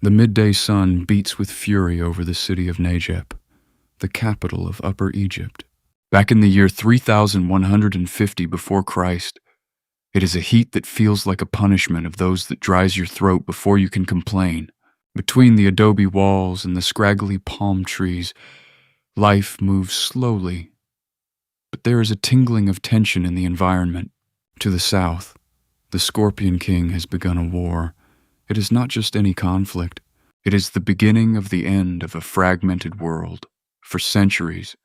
The midday sun beats with fury over the city of Nejep, the capital of Upper Egypt. Back in the year 3150 before Christ, it is a heat that feels like a punishment of those that dries your throat before you can complain. Between the adobe walls and the scraggly palm trees, life moves slowly, but there is a tingling of tension in the environment. To the south, the Scorpion King has begun a war. It is not just any conflict. It is the beginning of the end of a fragmented world. For centuries,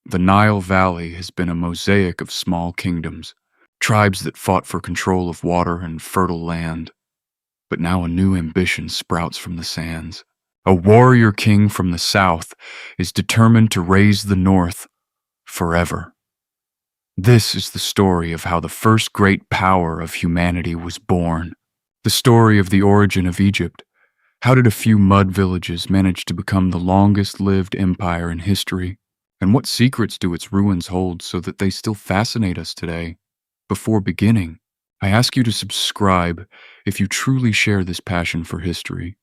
the Nile Valley has been a mosaic of small kingdoms, tribes that fought for control of water and fertile land. But now a new ambition sprouts from the sands. A warrior king from the south is determined to raise the north forever. This is the story of how the first great power of humanity was born. The story of the origin of Egypt. How did a few mud villages manage to become the longest-lived empire in history? And what secrets do its ruins hold so that they still fascinate us today? Before beginning, I ask you to subscribe if you truly share this passion for history.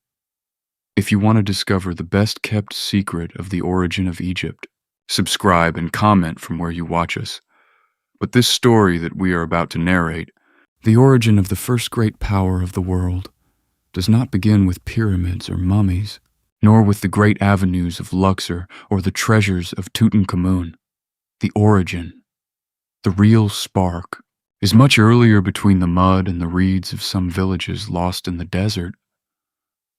If you want to discover the best-kept secret of the origin of Egypt, subscribe and comment from where you watch us. But this story that we are about to narrate, the origin of the first great power of the world, does not begin with pyramids or mummies, nor with the great avenues of Luxor or the treasures of Tutankhamun. The origin, the real spark, is much earlier between the mud and the reeds of some villages lost in the desert.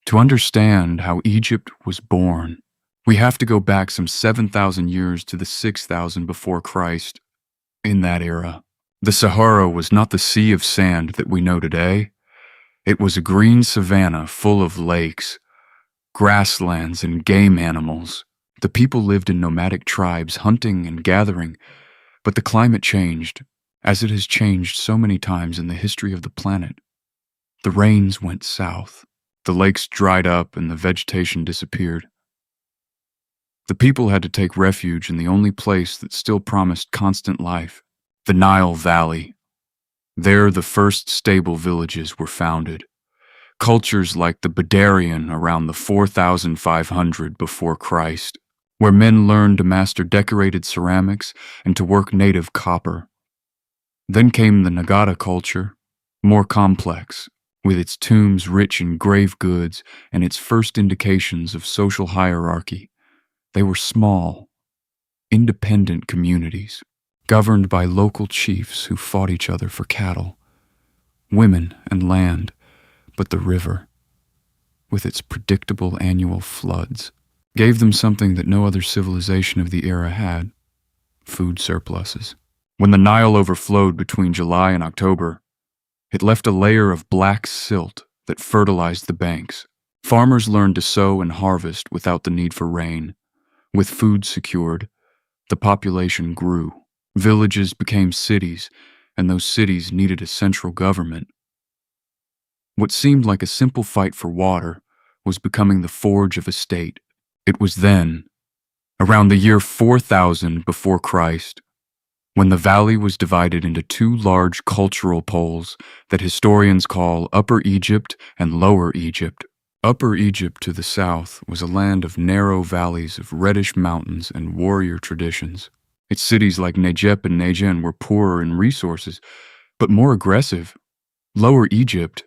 To understand how Egypt was born, we have to go back some 7,000 years to the 6,000 before Christ. In that era, the Sahara was not the sea of sand that we know today. It was a green savanna full of lakes, grasslands, and game animals. The people lived in nomadic tribes, hunting and gathering, but the climate changed, as it has changed so many times in the history of the planet. The rains went south, the lakes dried up, and the vegetation disappeared. The people had to take refuge in the only place that still promised constant life, the Nile Valley. There the first stable villages were founded. Cultures like the Badarian around the 4,500 before Christ, where men learned to master decorated ceramics and to work native copper. Then came the Nagata culture, more complex, with its tombs rich in grave goods and its first indications of social hierarchy. They were small, independent communities, governed by local chiefs who fought each other for cattle, women, and land. But the river, with its predictable annual floods, gave them something that no other civilization of the era had: food surpluses. When the Nile overflowed between July and October, it left a layer of black silt that fertilized the banks. Farmers learned to sow and harvest without the need for rain. With food secured, the population grew. Villages became cities, and those cities needed a central government. What seemed like a simple fight for water was becoming the forge of a state. It was then, around the year 4000 before Christ, when the valley was divided into two large cultural poles that historians call Upper Egypt and Lower Egypt. Upper Egypt to the south was a land of narrow valleys of reddish mountains and warrior traditions. Its cities like Nejep and Nejen were poorer in resources, but more aggressive. Lower Egypt,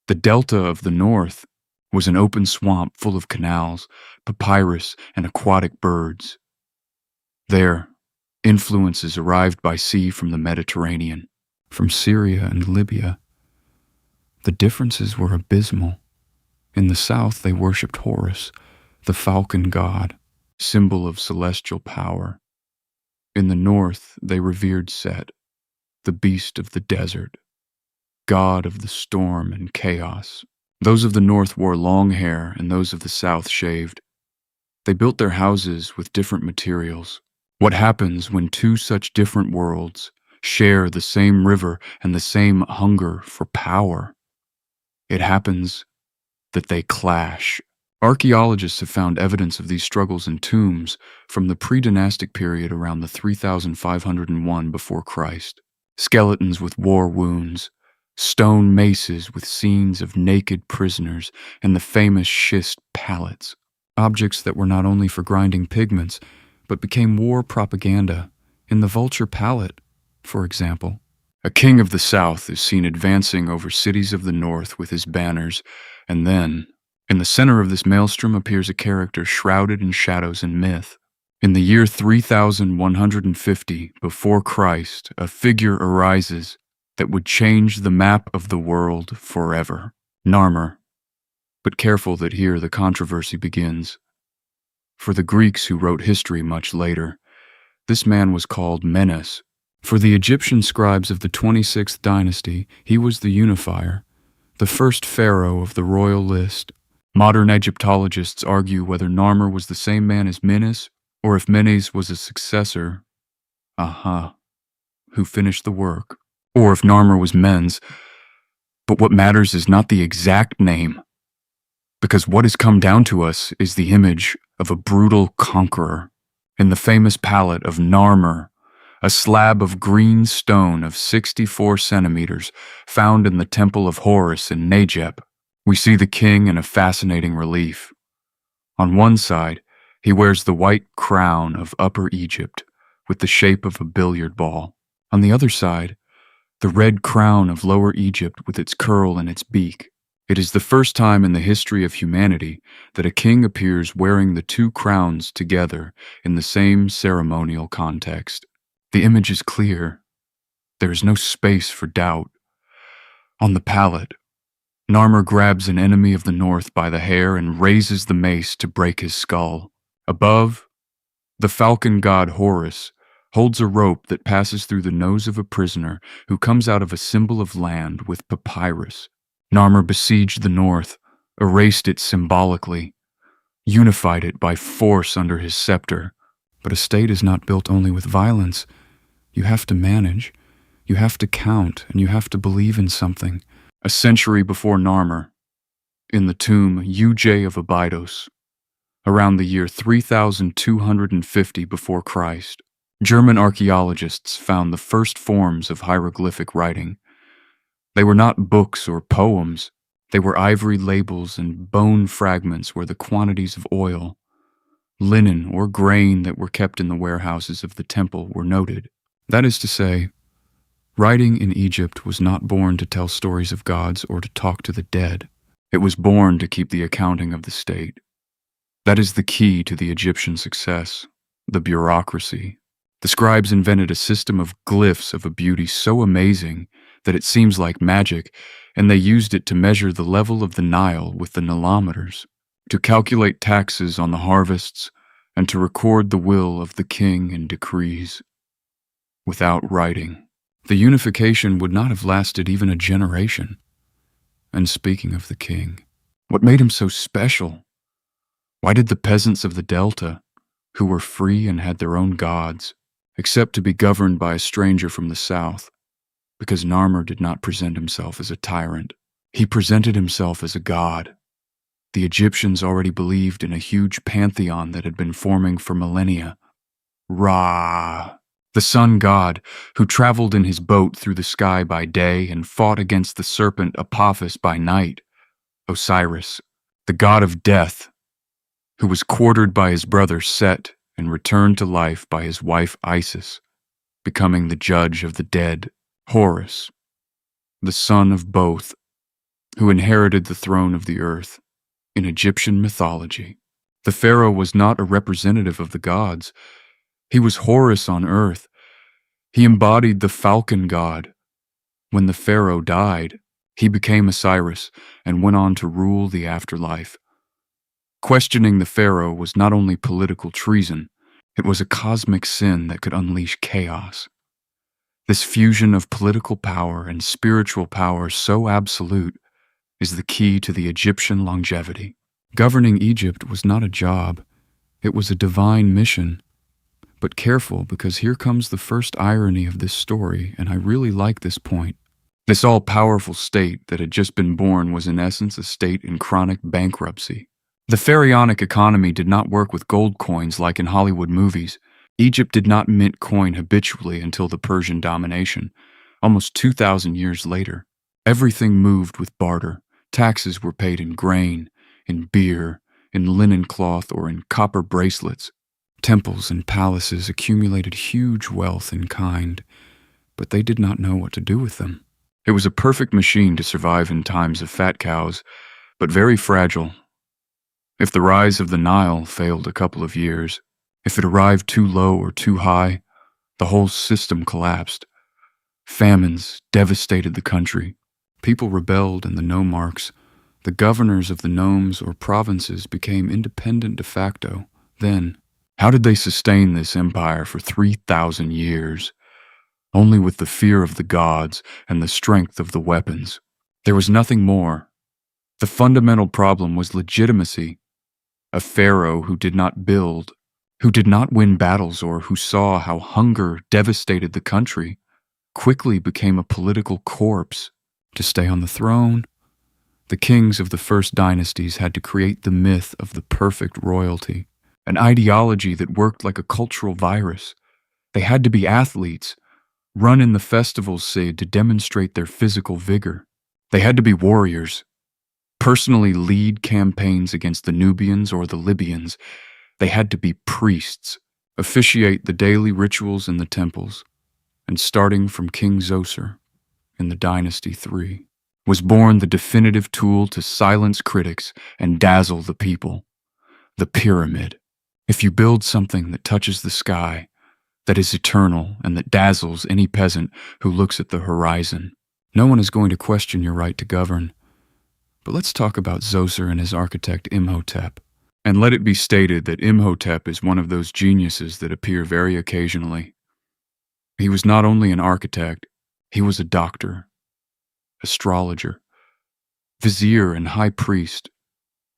the delta of the north, was an open swamp full of canals, papyrus, and aquatic birds. There, influences arrived by sea from the Mediterranean, from Syria and Libya. The differences were abysmal. In the south, they worshipped Horus, the falcon god, symbol of celestial power. In the north, they revered Set, the beast of the desert, god of the storm and chaos. Those of the north wore long hair, and those of the south shaved. They built their houses with different materials. What happens when two such different worlds share the same river and the same hunger for power? It happens that they clash. Archaeologists have found evidence of these struggles in tombs from the pre-dynastic period around the 3501 before Christ. Skeletons with war wounds, stone maces with scenes of naked prisoners, and the famous schist pallets, objects that were not only for grinding pigments, but became war propaganda. In the vulture pallet, for example, a king of the south is seen advancing over cities of the north with his banners, and then, in the center of this maelstrom appears a character shrouded in shadows and myth. In the year 3150 before Christ, a figure arises that would change the map of the world forever. Narmer. But careful that here the controversy begins. For the Greeks who wrote history much later, this man was called Menes. For the Egyptian scribes of the 26th dynasty, he was the unifier, the first pharaoh of the royal list. Modern Egyptologists argue whether Narmer was the same man as Menes, or if Menes was a successor, who finished the work, or if Narmer was Mens. But what matters is not the exact name, because what has come down to us is the image of a brutal conqueror. In the famous pallet of Narmer, a slab of green stone of 64 centimeters found in the temple of Horus in Nejep, we see the king in a fascinating relief. On one side, he wears the white crown of Upper Egypt with the shape of a billiard ball. On the other side, the red crown of Lower Egypt with its curl and its beak. It is the first time in the history of humanity that a king appears wearing the two crowns together in the same ceremonial context. The image is clear. There is no space for doubt. On the pallet, Narmer grabs an enemy of the north by the hair and raises the mace to break his skull. Above, the falcon god Horus holds a rope that passes through the nose of a prisoner who comes out of a symbol of land with papyrus. Narmer besieged the north, erased it symbolically, unified it by force under his scepter. But a state is not built only with violence. You have to manage, you have to count, and you have to believe in something. A century before Narmer, in the tomb Uj of Abydos, around the year 3250 before Christ, German archaeologists found the first forms of hieroglyphic writing. They were not books or poems. They were ivory labels and bone fragments where the quantities of oil, linen, or grain that were kept in the warehouses of the temple were noted. That is to say, writing in Egypt was not born to tell stories of gods or to talk to the dead. It was born to keep the accounting of the state. That is the key to the Egyptian success, the bureaucracy. The scribes invented a system of glyphs of a beauty so amazing that it seems like magic, and they used it to measure the level of the Nile with the nilometers, to calculate taxes on the harvests, and to record the will of the king in decrees. Without writing, the unification would not have lasted even a generation. And speaking of the king, what made him so special? Why did the peasants of the Delta, who were free and had their own gods, accept to be governed by a stranger from the south? Because Narmer did not present himself as a tyrant. He presented himself as a god. The Egyptians already believed in a huge pantheon that had been forming for millennia. Ra, the sun god, who traveled in his boat through the sky by day and fought against the serpent Apophis by night. Osiris, the god of death, who was quartered by his brother Set and returned to life by his wife Isis, becoming the judge of the dead. Horus, the son of both, who inherited the throne of the earth. In Egyptian mythology, the pharaoh was not a representative of the gods. He was Horus on earth. He embodied the falcon god. When the pharaoh died, he became Osiris and went on to rule the afterlife. Questioning the pharaoh was not only political treason, it was a cosmic sin that could unleash chaos. This fusion of political power and spiritual power so absolute is the key to the Egyptian longevity. Governing Egypt was not a job, it was a divine mission. But careful, because here comes the first irony of this story, and I really like this point. This all-powerful state that had just been born was in essence a state in chronic bankruptcy. The pharaonic economy did not work with gold coins like in Hollywood movies. Egypt did not mint coin habitually until the Persian domination, almost 2,000 years later. Everything moved with barter. Taxes were paid in grain, in beer, in linen cloth, or in copper bracelets. Temples and palaces accumulated huge wealth in kind, but they did not know what to do with them. It was a perfect machine to survive in times of fat cows, but very fragile. If the rise of the Nile failed a couple of years, if it arrived too low or too high, the whole system collapsed. Famines devastated the country. People rebelled and the nomarchs, the governors of the nomes or provinces, became independent de facto. Then, how did they sustain this empire for 3,000 years? Only with the fear of the gods and the strength of the weapons. There was nothing more. The fundamental problem was legitimacy. A pharaoh who did not build, who did not win battles, or who saw how hunger devastated the country, quickly became a political corpse. To stay on the throne, the kings of the first dynasties had to create the myth of the perfect royalty, an ideology that worked like a cultural virus. They had to be athletes, run in the festivals, say, to demonstrate their physical vigor. They had to be warriors, personally lead campaigns against the Nubians or the Libyans. They had to be priests, officiate the daily rituals in the temples. And starting from King Zoser, in the Dynasty 3, was born the definitive tool to silence critics and dazzle the people: the pyramid. If you build something that touches the sky, that is eternal, and that dazzles any peasant who looks at the horizon, no one is going to question your right to govern. But let's talk about Zoser and his architect Imhotep. And let it be stated that Imhotep is one of those geniuses that appear very occasionally. He was not only an architect, he was a doctor, astrologer, vizier, and high priest.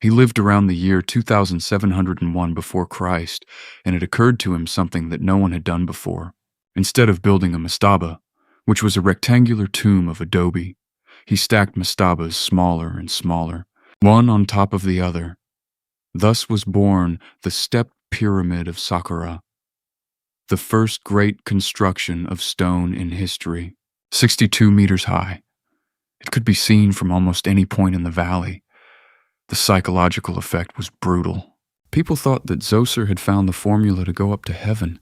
He lived around the year 2701 before Christ, and it occurred to him something that no one had done before. Instead of building a mastaba, which was a rectangular tomb of adobe, he stacked mastabas smaller and smaller, one on top of the other. Thus was born the stepped pyramid of Saqqara, the first great construction of stone in history, 62 meters high. It could be seen from almost any point in the valley. The psychological effect was brutal. People thought that Zoser had found the formula to go up to heaven.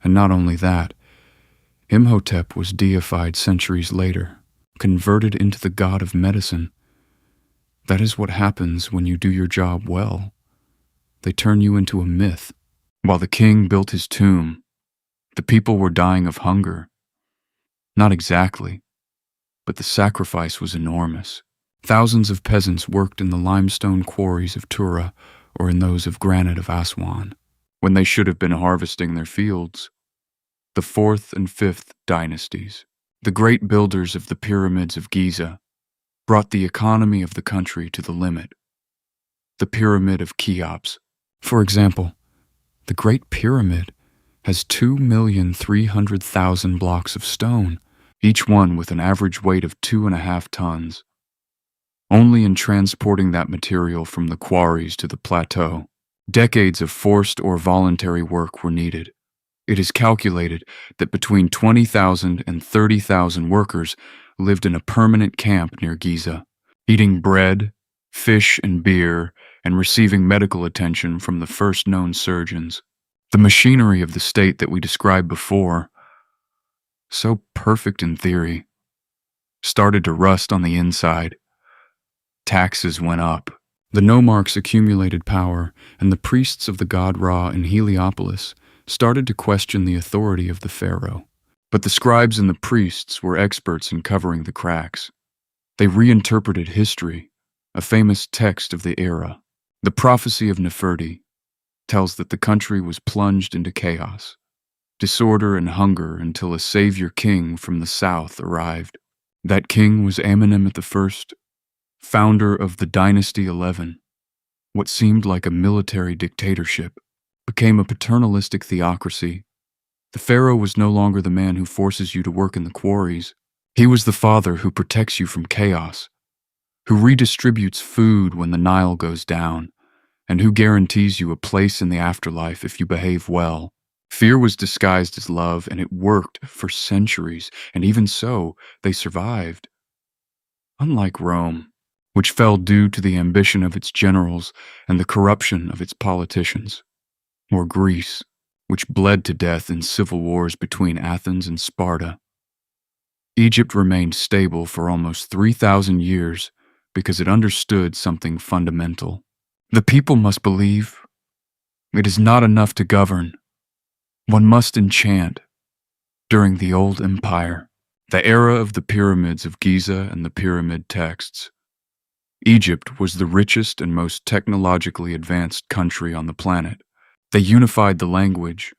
And not only that, Imhotep was deified centuries later, converted into the god of medicine. That is what happens when you do your job well. They turn you into a myth. While the king built his tomb, the people were dying of hunger. Not exactly, but the sacrifice was enormous. Thousands of peasants worked in the limestone quarries of Tura or in those of granite of Aswan, when they should have been harvesting their fields. The 4th and 5th dynasties, the great builders of the pyramids of Giza, brought the economy of the country to the limit. The Pyramid of Cheops, for example, the Great Pyramid has 2,300,000 blocks of stone, each one with an average weight of 2.5 tons. Only in transporting that material from the quarries to the plateau, decades of forced or voluntary work were needed. It is calculated that between 20,000 and 30,000 workers lived in a permanent camp near Giza, eating bread, fish, and beer, and receiving medical attention from the first known surgeons. The machinery of the state that we described before, so perfect in theory, started to rust on the inside. Taxes went up. The nomarchs accumulated power, and the priests of the god Ra in Heliopolis started to question the authority of the pharaoh. But the scribes and the priests were experts in covering the cracks. They reinterpreted history, a famous text of the era. The prophecy of Neferti tells that the country was plunged into chaos, disorder and hunger until a savior king from the south arrived. That king was Amenemhet I, founder of the Dynasty 11. What seemed like a military dictatorship became a paternalistic theocracy. The pharaoh was no longer the man who forces you to work in the quarries. He was the father who protects you from chaos, who redistributes food when the Nile goes down, and who guarantees you a place in the afterlife if you behave well. Fear was disguised as love, and it worked for centuries, and even so, they survived. Unlike Rome, which fell due to the ambition of its generals and the corruption of its politicians, or Greece, which bled to death in civil wars between Athens and Sparta, Egypt remained stable for almost 3,000 years because it understood something fundamental. The people must believe it is not enough to govern. One must enchant. During the Old Empire, the era of the pyramids of Giza and the pyramid texts, Egypt was the richest and most technologically advanced country on the planet. They unified the language,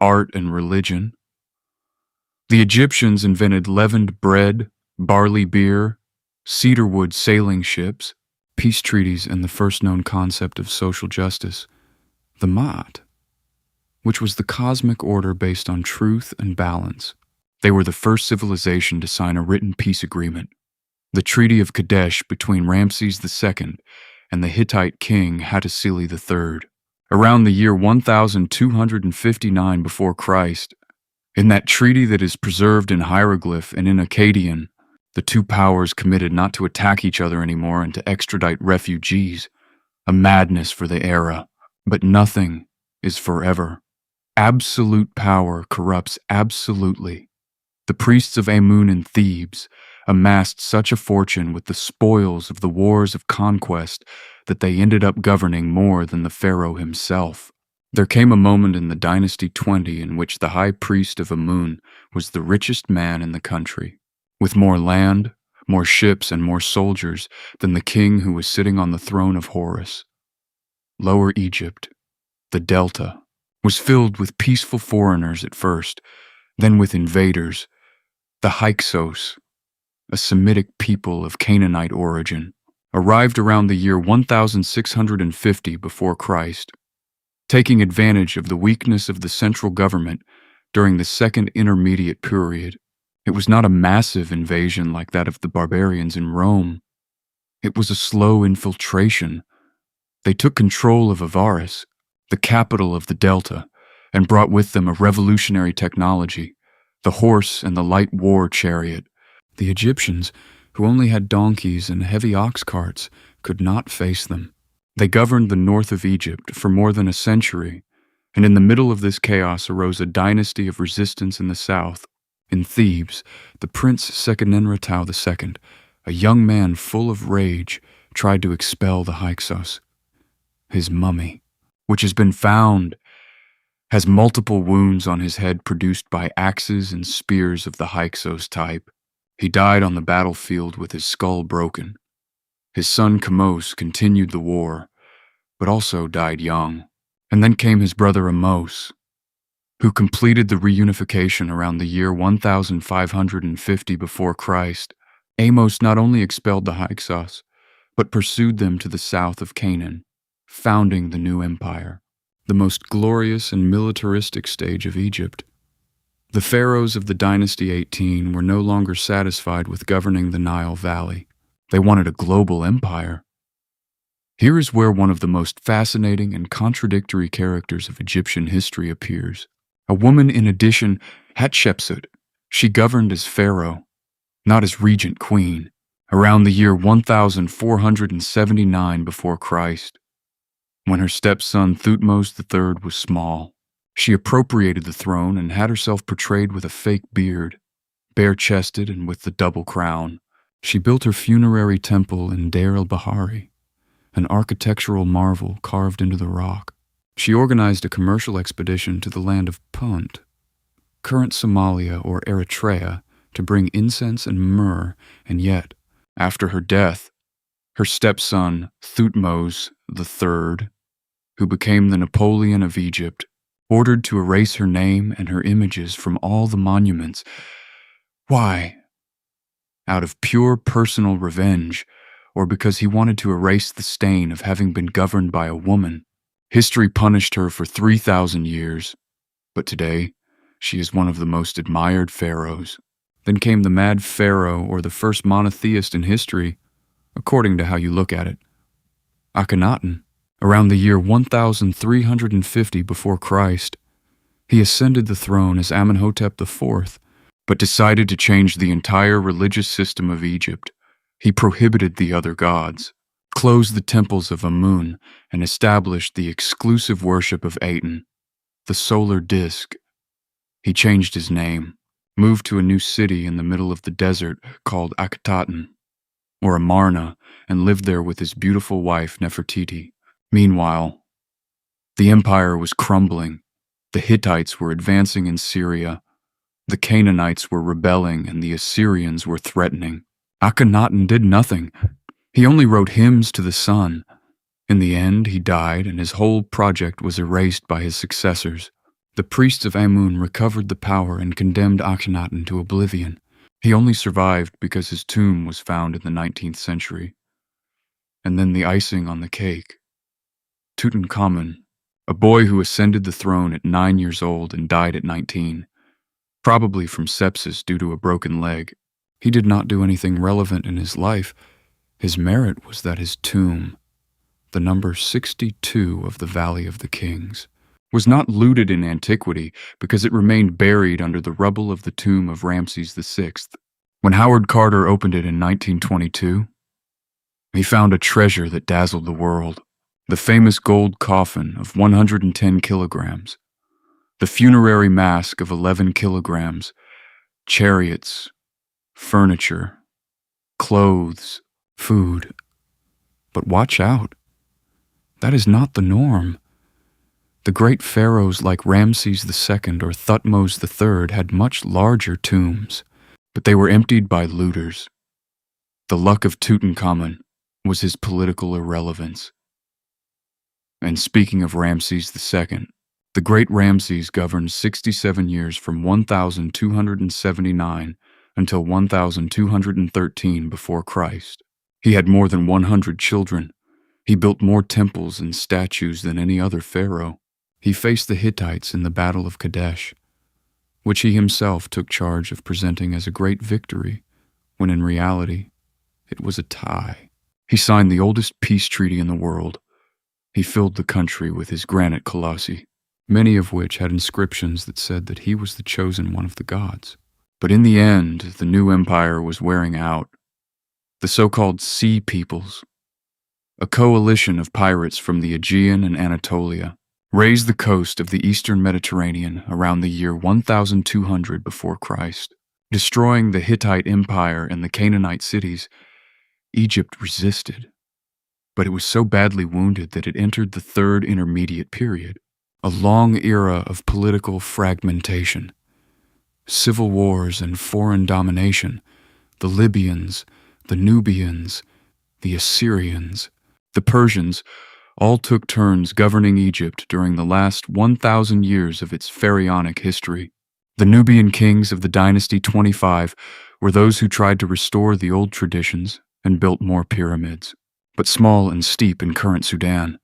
art, and religion. The Egyptians invented leavened bread, barley beer, cedarwood sailing ships, peace treaties, and the first known concept of social justice, the Ma'at, which was the cosmic order based on truth and balance. They were the first civilization to sign a written peace agreement, the Treaty of Kadesh between Ramses II and the Hittite king Hattusili III. Around the year 1259 before Christ, in that treaty that is preserved in hieroglyph and in Akkadian, the two powers committed not to attack each other anymore and to extradite refugees, a madness for the era. But nothing is forever. Absolute power corrupts absolutely. The priests of Amun in Thebes amassed such a fortune with the spoils of the wars of conquest that they ended up governing more than the pharaoh himself. There came a moment in the Dynasty 20 in which the high priest of Amun was the richest man in the country, with more land, more ships, and more soldiers than the king who was sitting on the throne of Horus. Lower Egypt, the Delta, was filled with peaceful foreigners at first, then with invaders, the Hyksos, a Semitic people of Canaanite origin, arrived around the year 1650 before Christ. Taking advantage of the weakness of the central government during the Second Intermediate Period. It was not a massive invasion like that of the barbarians in Rome. It was a slow infiltration. They took control of Avaris, the capital of the Delta, and brought with them a revolutionary technology, the horse and the light war chariot. The Egyptians, who only had donkeys and heavy ox carts, could not face them. They governed the north of Egypt for more than a century, and in the middle of this chaos arose a dynasty of resistance in the south. In Thebes, the prince Sekenenretau II, a young man full of rage, tried to expel the Hyksos. His mummy, which has been found, has multiple wounds on his head produced by axes and spears of the Hyksos type. He died on the battlefield with his skull broken. His son Kamos continued the war, but also died young. And then came his brother Amos, who completed the reunification around the year 1550 before Christ. Amos not only expelled the Hyksos, but pursued them to the south of Canaan, founding the new empire, the most glorious and militaristic stage of Egypt. The pharaohs of the Dynasty 18 were no longer satisfied with governing the Nile Valley. They wanted a global empire. Here is where one of the most fascinating and contradictory characters of Egyptian history appears. A woman in addition, Hatshepsut. She governed as pharaoh, not as regent queen, around the year 1479 before Christ. When her stepson Thutmose III was small, she appropriated the throne and had herself portrayed with a fake beard, bare-chested and with the double crown. She built her funerary temple in Deir el-Bahari, an architectural marvel carved into the rock. She organized a commercial expedition to the land of Punt, current Somalia or Eritrea, to bring incense and myrrh, and yet, after her death, her stepson Thutmose III, who became the Napoleon of Egypt, ordered to erase her name and her images from all the monuments. Why? Out of pure personal revenge, or because he wanted to erase the stain of having been governed by a woman. History punished her for 3,000 years, but today she is one of the most admired pharaohs. Then came the mad pharaoh, or the first monotheist in history, according to how you look at it, Akhenaten. Around the year 1350 before Christ, he ascended the throne as Amenhotep IV, but decided to change the entire religious system of Egypt. He prohibited the other gods, closed the temples of Amun, and established the exclusive worship of Aten, the solar disk. He changed his name, moved to a new city in the middle of the desert called Akhetaten, or Amarna, and lived there with his beautiful wife Nefertiti. Meanwhile, the empire was crumbling. The Hittites were advancing in Syria. The Canaanites were rebelling, and the Assyrians were threatening. Akhenaten did nothing. He only wrote hymns to the sun. In the end, he died, and his whole project was erased by his successors. The priests of Amun recovered the power and condemned Akhenaten to oblivion. He only survived because his tomb was found in the 19th century. And then the icing on the cake. Tutankhamun, a boy who ascended the throne at 9 years old and died at 19, probably from sepsis due to a broken leg. He did not do anything relevant in his life. His merit was that his tomb, the number 62 of the Valley of the Kings, was not looted in antiquity because it remained buried under the rubble of the tomb of Ramses VI. When Howard Carter opened it in 1922, he found a treasure that dazzled the world, the famous gold coffin of 110 kilograms, the funerary mask of 11 kilograms, chariots, furniture, clothes, food. But watch out. That is not the norm. The great pharaohs like Ramses II or Thutmose III had much larger tombs, but they were emptied by looters. The luck of Tutankhamun was his political irrelevance. And speaking of Ramses II, the great Ramses governed 67 years from 1279 until 1213 before Christ. He had more than 100 children. He built more temples and statues than any other pharaoh. He faced the Hittites in the Battle of Kadesh, which he himself took charge of presenting as a great victory, when in reality, it was a tie. He signed the oldest peace treaty in the world. He filled the country with his granite colossi, many of which had inscriptions that said that he was the chosen one of the gods. But in the end, the new empire was wearing out. The so-called Sea Peoples, a coalition of pirates from the Aegean and Anatolia, raised the coast of the eastern Mediterranean around the year 1200 before Christ. Destroying the Hittite Empire and the Canaanite cities, Egypt resisted. But it was so badly wounded that it entered the Third Intermediate Period, a long era of political fragmentation, civil wars and foreign domination. The Libyans, the Nubians, the Assyrians, the Persians all took turns governing Egypt during the last 1,000 years of its pharaonic history. The Nubian kings of the Dynasty 25 were those who tried to restore the old traditions and built more pyramids, but small and steep in current Sudan.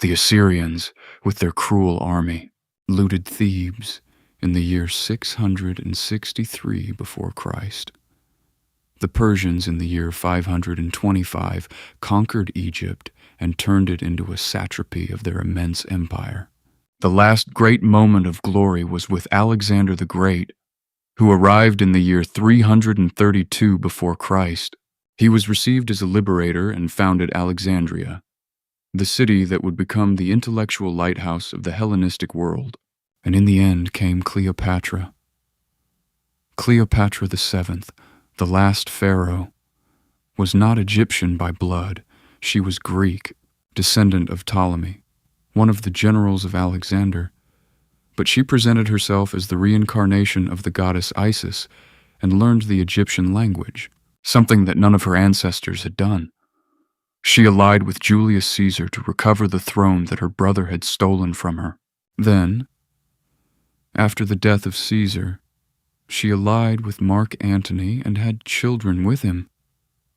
The Assyrians, with their cruel army, looted Thebes in the year 663 before Christ. The Persians in the year 525 conquered Egypt and turned it into a satrapy of their immense empire. The last great moment of glory was with Alexander the Great, who arrived in the year 332 before Christ. He was received as a liberator and founded Alexandria, the city that would become the intellectual lighthouse of the Hellenistic world. And in the end came Cleopatra. Cleopatra VII, the last pharaoh, was not Egyptian by blood. She was Greek, descendant of Ptolemy, one of the generals of Alexander. But she presented herself as the reincarnation of the goddess Isis and learned the Egyptian language, something that none of her ancestors had done. She allied with Julius Caesar to recover the throne that her brother had stolen from her. Then, after the death of Caesar, she allied with Mark Antony and had children with him.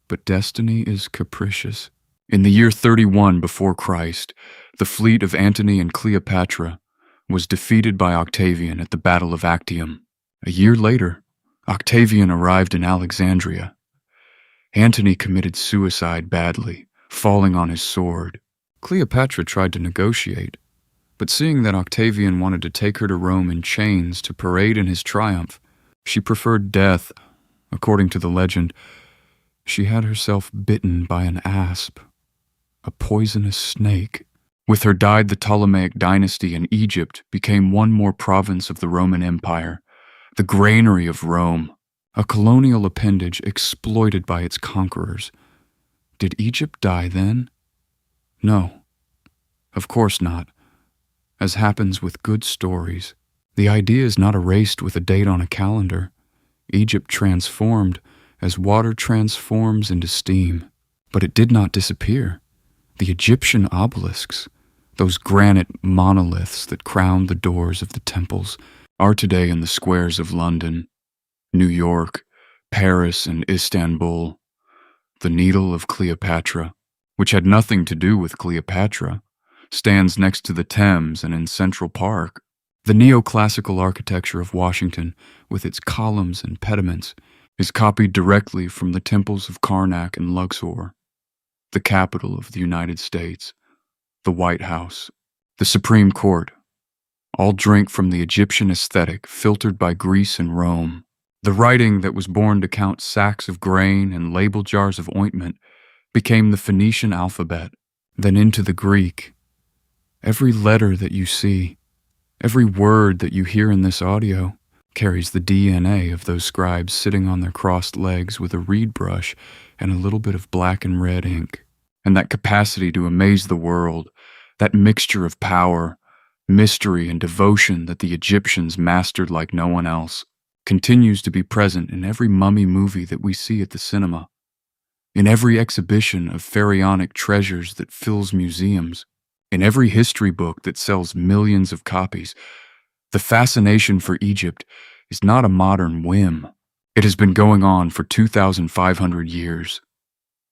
But destiny is capricious. In the year 31 before Christ, the fleet of Antony and Cleopatra was defeated by Octavian at the Battle of Actium. A year later, Octavian arrived in Alexandria. Antony committed suicide badly, falling on his sword. Cleopatra tried to negotiate, but seeing that Octavian wanted to take her to Rome in chains to parade in his triumph, she preferred death. According to the legend, She had herself bitten by an asp, a poisonous snake. With her died the Ptolemaic dynasty, and Egypt became one more province of the Roman Empire, the granary of Rome, a colonial appendage exploited by its conquerors. Did Egypt die then? No, of course not. As happens with good stories, the idea is not erased with a date on a calendar. Egypt transformed as water transforms into steam, but it did not disappear. The Egyptian obelisks, those granite monoliths that crowned the doors of the temples, are today in the squares of London, New York, Paris, and Istanbul. The Needle of Cleopatra, which had nothing to do with Cleopatra, stands next to the Thames and in Central Park. The neoclassical architecture of Washington, with its columns and pediments, is copied directly from the temples of Karnak and Luxor, the capital of the United States, the White House, the Supreme Court, all drink from the Egyptian aesthetic filtered by Greece and Rome. The writing that was born to count sacks of grain and label jars of ointment became the Phoenician alphabet, then into the Greek. Every letter that you see, every word that you hear in this audio, carries the DNA of those scribes sitting on their crossed legs with a reed brush and a little bit of black and red ink. And that capacity to amaze the world, that mixture of power, mystery, and devotion that the Egyptians mastered like no one else, continues to be present in every mummy movie that we see at the cinema, in every exhibition of pharaonic treasures that fills museums, in every history book that sells millions of copies. The fascination for Egypt is not a modern whim. It has been going on for 2,500 years.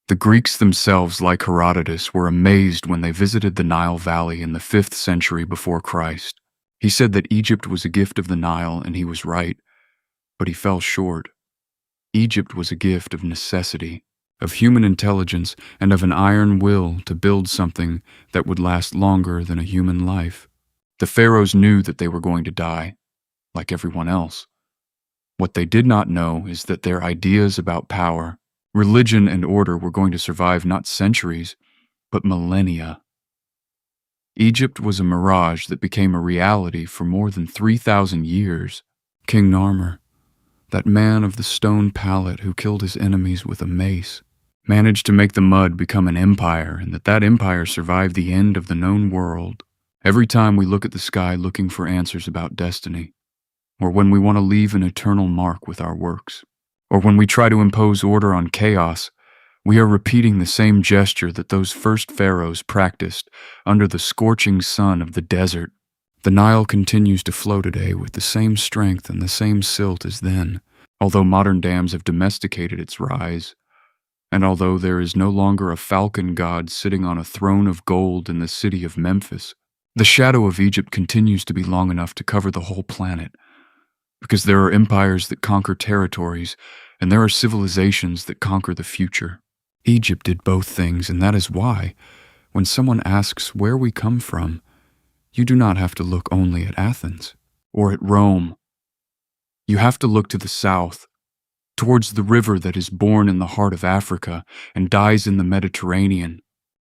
The Greeks themselves, like Herodotus, were amazed when they visited the Nile Valley in the 5th century before Christ. He said that Egypt was a gift of the Nile, and he was right, but he fell short. Egypt was a gift of necessity, of human intelligence, and of an iron will to build something that would last longer than a human life. The pharaohs knew that they were going to die, like everyone else. What they did not know is that their ideas about power, religion, and order were going to survive not centuries, but millennia. Egypt was a mirage that became a reality for more than 3,000 years. King Narmer, that man of the stone palette who killed his enemies with a mace, managed to make the mud become an empire, and that empire survived the end of the known world. Every time we look at the sky looking for answers about destiny, or when we want to leave an eternal mark with our works, or when we try to impose order on chaos, we are repeating the same gesture that those first pharaohs practiced under the scorching sun of the desert. The Nile continues to flow today with the same strength and the same silt as then, although modern dams have domesticated its rise, and although there is no longer a falcon god sitting on a throne of gold in the city of Memphis. The shadow of Egypt continues to be long enough to cover the whole planet, because there are empires that conquer territories, and there are civilizations that conquer the future. Egypt did both things, and that is why, when someone asks where we come from, you do not have to look only at Athens or at Rome. You have to look to the south, towards the river that is born in the heart of Africa and dies in the Mediterranean,